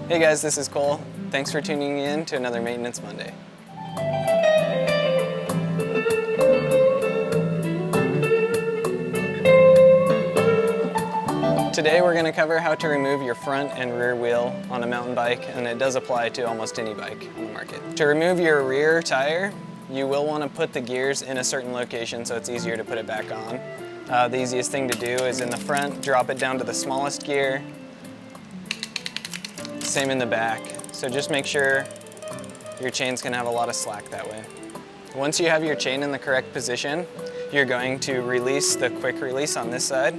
Hey guys, this is Cole. Thanks for tuning in to another Maintenance Monday. Today we're going to cover how to remove your front and rear wheel on a mountain bike, and it does apply to almost any bike on the market. To remove your rear tire, you will want to put the gears in a certain location so it's easier to put it back on. The easiest thing to do is in the front, drop it down to the smallest gear. Same in the back. So just make sure your chain's going to have a lot of slack that way. Once you have your chain in the correct position, you're going to release the quick release on this side.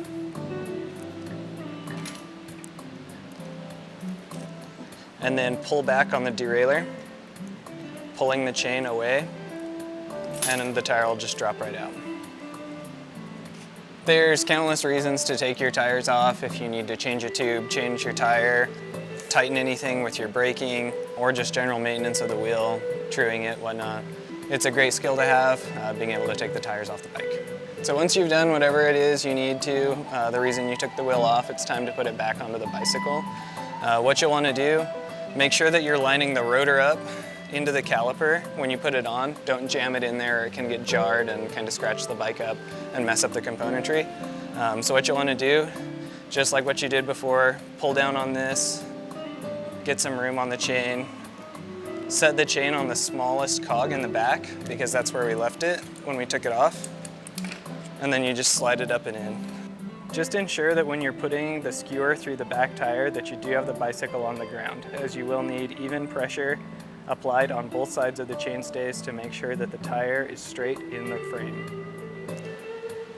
And then pull back on the derailleur, pulling the chain away, and then the tire will just drop right out. There's countless reasons to take your tires off if you need to change a tube, change your tire, tighten anything with your braking, or just general maintenance of the wheel, truing it, whatnot. It's a great skill to have, being able to take the tires off the bike. So once you've done whatever it is you need to, the reason you took the wheel off, it's time to put it back onto the bicycle. What you'll want to do, make sure that you're lining the rotor up into the caliper when you put it on. Don't jam it in there or it can get jarred and kind of scratch the bike up and mess up the componentry. So what you'll want to do, just like what you did before, pull down on this, get some room on the chain, set the chain on the smallest cog in the back because that's where we left it when we took it off, and then you just slide it up and in. Just ensure that when you're putting the skewer through the back tire that you do have the bicycle on the ground, as you will need even pressure applied on both sides of the chainstays to make sure that the tire is straight in the frame.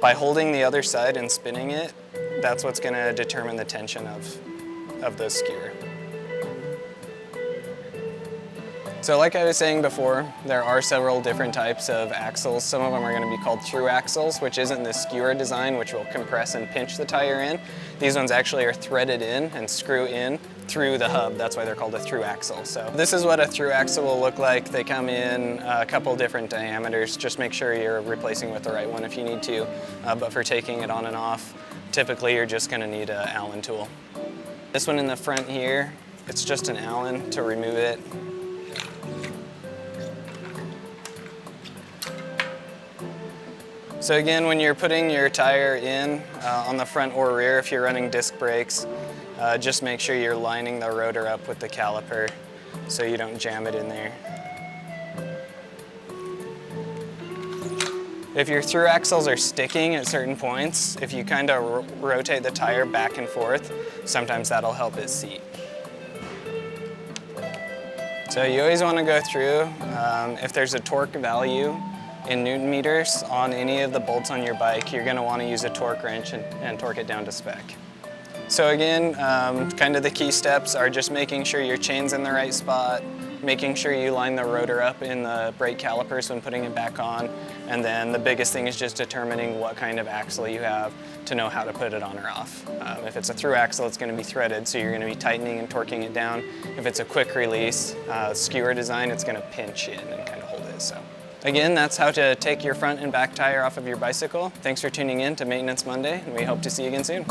By holding the other side and spinning it, that's what's going to determine the tension of the skewer. So like I was saying before, there are several different types of axles. Some of them are going to be called through axles, which isn't the skewer design, which will compress and pinch the tire in. These ones actually are threaded in and screw in through the hub. That's why they're called a through axle. So this is what a through axle will look like. They come in a couple different diameters. Just make sure you're replacing with the right one if you need to. But for taking it on and off, typically you're just going to need an Allen tool. This one in the front here, it's just an Allen to remove it. So again, when you're putting your tire in on the front or rear, if you're running disc brakes, just make sure you're lining the rotor up with the caliper so you don't jam it in there. If your through axles are sticking at certain points, if you kind of rotate the tire back and forth, sometimes that'll help it seat. So you always want to go through, if there's a torque value in Newton meters on any of the bolts on your bike, you're going to want to use a torque wrench and torque it down to spec. So again, kind of the key steps are just making sure your chain's in the right spot, making sure you line the rotor up in the brake calipers when putting it back on, and then the biggest thing is just determining what kind of axle you have to know how to put it on or off. If it's a through axle, it's going to be threaded, so you're going to be tightening and torquing it down. If it's a quick release skewer design, it's going to pinch in and kind of hold it. So again, that's how to take your front and back tire off of your bicycle. Thanks for tuning in to Maintenance Monday, and we hope to see you again soon.